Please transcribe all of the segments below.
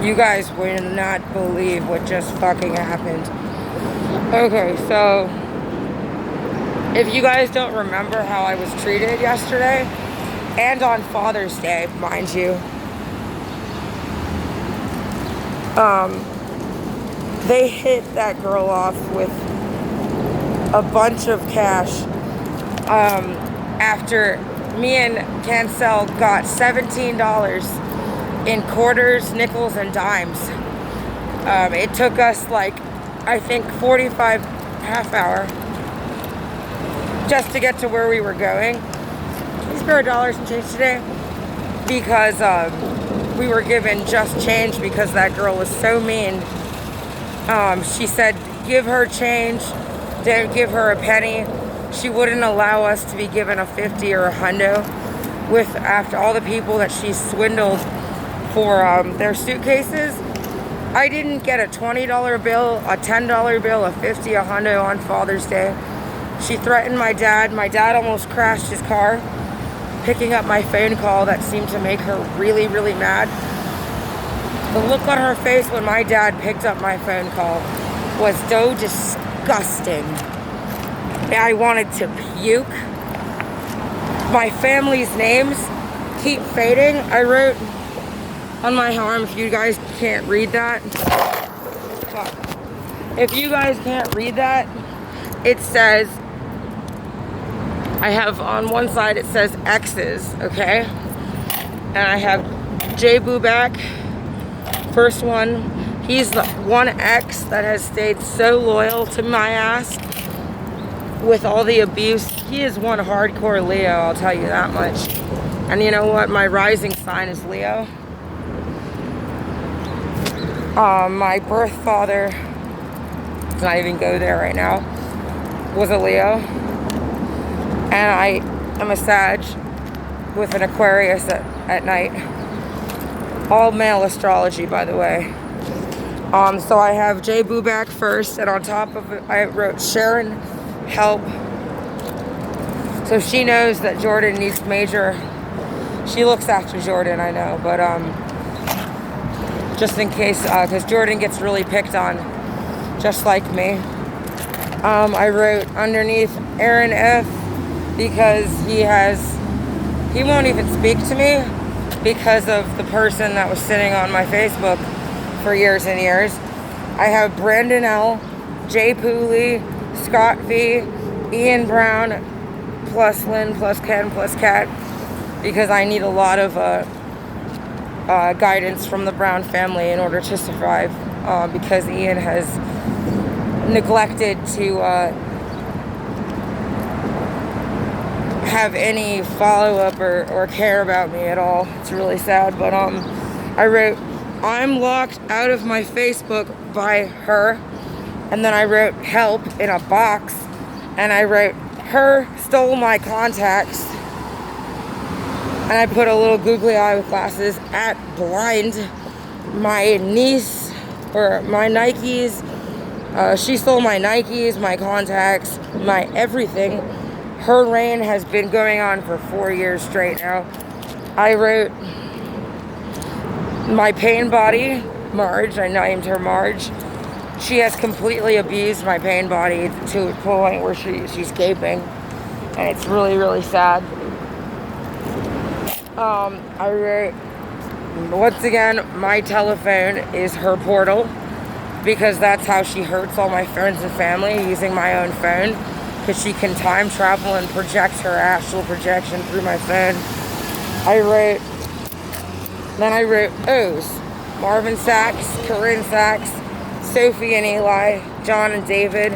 You guys would not believe what just fucking happened. Okay, so if you guys don't remember how I was treated yesterday, and on Father's Day, mind you, they hit that girl off with a bunch of cash after me and Cancel got $17 in quarters, nickels, and dimes. It took us like, I think 45 half hour just to get to where we were going. Can you spare $1 and change today? Because we were given just change because that girl was so mean. She said, give her change, didn't give her a penny. She wouldn't allow us to be given a 50 or a hundo with after all the people that she swindled for their suitcases. I didn't get a $20 bill, a $10 bill, a 50, a hundo on Father's Day. She threatened my dad. My dad almost crashed his car, picking up my phone call that seemed to make her really, really mad. The look on her face when my dad picked up my phone call was so disgusting. I wanted to puke. My family's names keep fading. I wrote on my arm, if you guys can't read that. Fuck. If you guys can't read that, it says, I have on one side it says X's, okay? And I have J Booback. First one, he's the one X that has stayed so loyal to my ass with all the abuse. He is one hardcore Leo, I'll tell you that much. And you know what? My rising sign is Leo. My birth father, let's not even go there right now, was a Leo. And I am a Sag with an Aquarius at night. All male astrology, by the way. So I have J Booback first, and on top of it, I wrote Sharon, help. So she knows that Jordan needs major. She looks after Jordan, I know, but just in case, because Jordan gets really picked on, just like me. I wrote underneath Aaron F. because he won't even speak to me because of the person that was sitting on my Facebook for years and years. I have Brandon L, Jay Pooley, Scott V, Ian Brown, plus Lynn, plus Ken, plus Kat, because I need a lot of guidance from the Brown family in order to survive, because Ian has neglected to have any follow-up or care about me at all. It's really sad, but I wrote, I'm locked out of my Facebook by her, and then I wrote help in a box, and I wrote her stole my contacts, and I put a little googly eye with glasses at blind. My niece, or my Nikes, she stole my Nikes, my contacts, my everything. Her reign has been going on for 4 years straight now. I wrote my pain body, Marge, I named her Marge. She has completely abused my pain body to a point where she's gaping. And it's really, really sad. I wrote, once again, my telephone is her portal, because that's how she hurts all my friends and family, using my own phone. Because she can time travel and project her astral projection through my phone. Then I wrote O's. Marvin Sachs, Corinne Sachs, Sophie and Eli, John and David,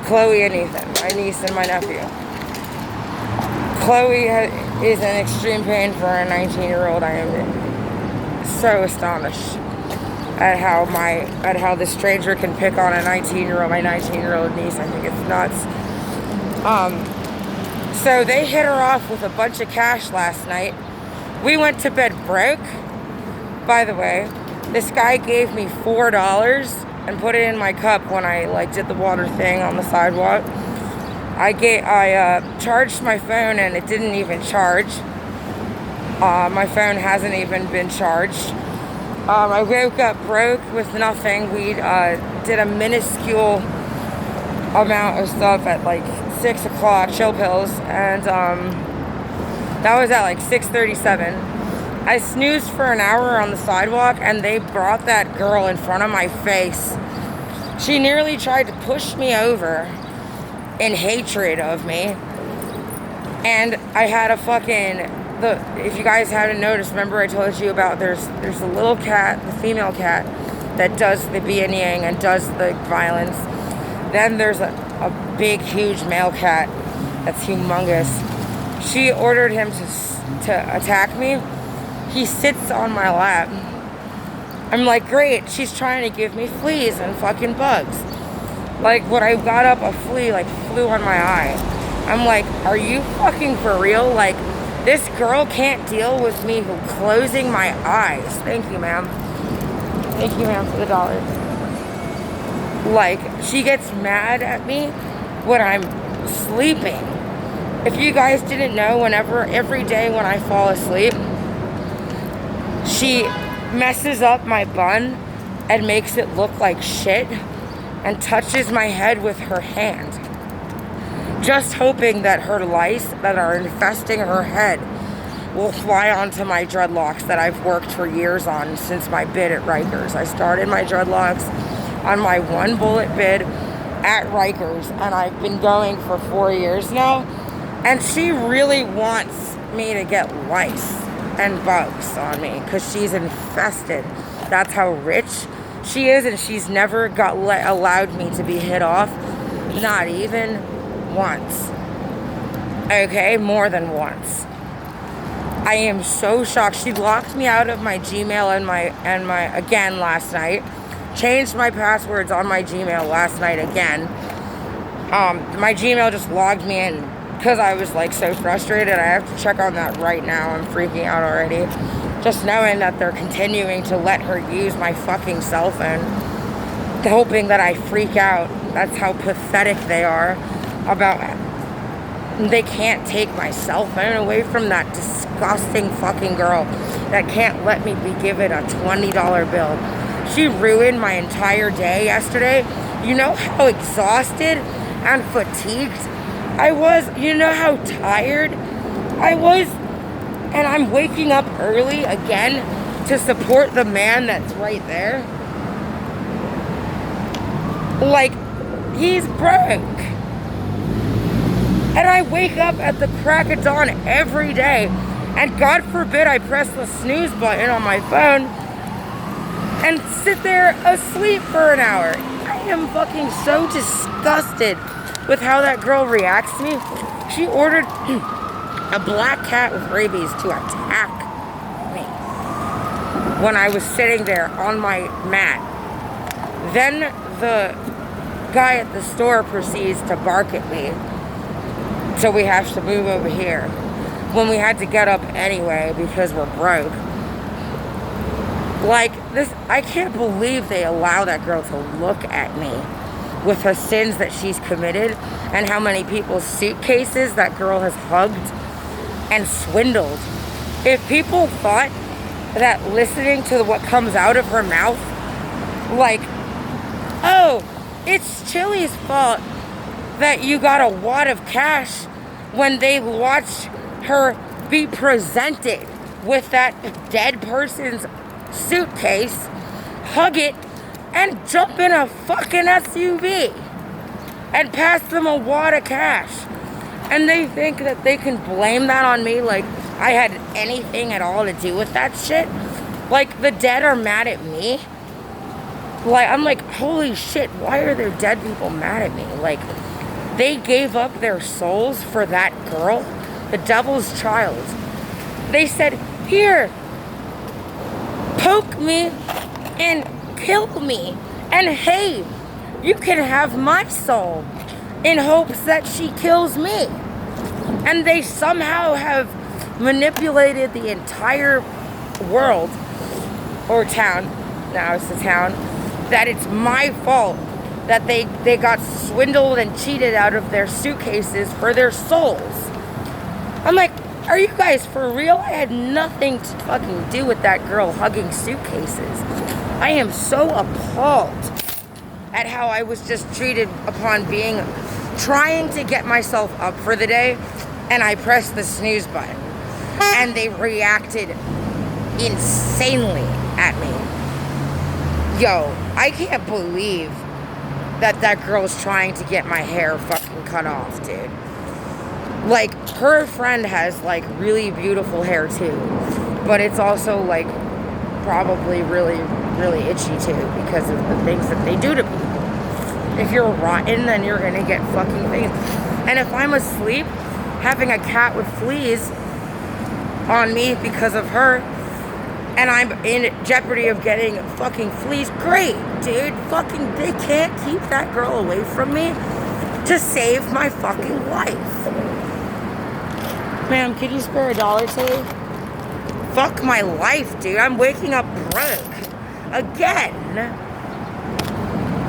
Chloe and Ethan, my niece and my nephew. Chloe is in extreme pain for a 19-year-old. I am so astonished at how this stranger can pick on my 19-year-old niece. I think it's nuts. So they hit her off with a bunch of cash last night. We went to bed broke. By the way, this guy gave me $4 and put it in my cup when I did the water thing on the sidewalk. I charged my phone and it didn't even charge. My phone hasn't even been charged. I woke up broke with nothing. We did a minuscule amount of stuff at like 6 o'clock, chill pills, and that was at like 6:37. I snoozed for an hour on the sidewalk, and they brought that girl in front of my face. She nearly tried to push me over in hatred of me, and I had a fucking... if you guys haven't noticed, remember I told you about there's a little cat, the female cat, that does the being and does the violence. Then there's a big, huge male cat that's humongous. She ordered him to attack me. He sits on my lap. I'm like, great, she's trying to give me fleas and fucking bugs. Like, when I got up, a flea like flew on my eye. I'm like, are you fucking for real? Like, this girl can't deal with me closing my eyes. Thank you, ma'am. Thank you, ma'am, for the $1. Like, she gets mad at me when I'm sleeping. If you guys didn't know, every day when I fall asleep, she messes up my bun and makes it look like shit and touches my head with her hand, just hoping that her lice that are infesting her head will fly onto my dreadlocks that I've worked for years on since my bid at Rikers. I started my dreadlocks on my one bullet bid at Rikers, and I've been going for 4 years now, and she really wants me to get lice and bugs on me because she's infested. That's how rich she is, and she's never allowed me to be hit off, not even once. Okay, more than once. I am so shocked. She locked me out of my Gmail and my again last night. Changed my passwords on my Gmail last night again. My Gmail just logged me in because I was like so frustrated. I have to check on that right now. I'm freaking out already. Just knowing that they're continuing to let her use my fucking cell phone, hoping that I freak out. That's how pathetic they are about it. They can't take my cell phone away from that disgusting fucking girl that can't let me be given a $20 bill. She ruined my entire day yesterday. You know how exhausted and fatigued I was? You know how tired I was? And I'm waking up early again to support the man that's right there. Like, he's broke. And I wake up at the crack of dawn every day, and God forbid I press the snooze button on my phone and sit there asleep for an hour. I am fucking so disgusted with how that girl reacts to me. She ordered a black cat with rabies to attack me when I was sitting there on my mat. Then the guy at the store proceeds to bark at me. So we have to move over here when we had to get up anyway because we're broke. Like this, I can't believe they allow that girl to look at me with her sins that she's committed and how many people's suitcases that girl has hugged and swindled. If people thought that listening to what comes out of her mouth, like, oh, it's Chili's fault that you got a wad of cash when they watched her be presented with that dead person's suitcase, hug it, and jump in a fucking SUV and pass them a wad of cash. And they think that they can blame that on me like I had anything at all to do with that shit. Like, the dead are mad at me. Like, I'm like, holy shit, why are there dead people mad at me? Like, they gave up their souls for that girl, the devil's child. They said, here, poke me and kill me. And hey, you can have my soul, in hopes that she kills me. And they somehow have manipulated the entire world, or town, now it's the town, that it's my fault that they got swindled and cheated out of their suitcases for their souls. I'm like, Are you guys for real? I had nothing to fucking do with that girl hugging suitcases. I am so appalled at how I was just treated upon trying to get myself up for the day, and I pressed the snooze button. And they reacted insanely at me. Yo, I can't believe that girl's trying to get my hair fucking cut off, dude. Like, her friend has, like, really beautiful hair, too. But it's also, like, probably really, really itchy, too, because of the things that they do to people. If you're rotten, then you're gonna get fucking things. And if I'm asleep, having a cat with fleas on me because of her, and I'm in jeopardy of getting fucking fleas, great, dude. Fucking, they can't keep that girl away from me to save my fucking life. Ma'am, could you spare $1 today? Fuck my life, dude. I'm waking up broke. Again.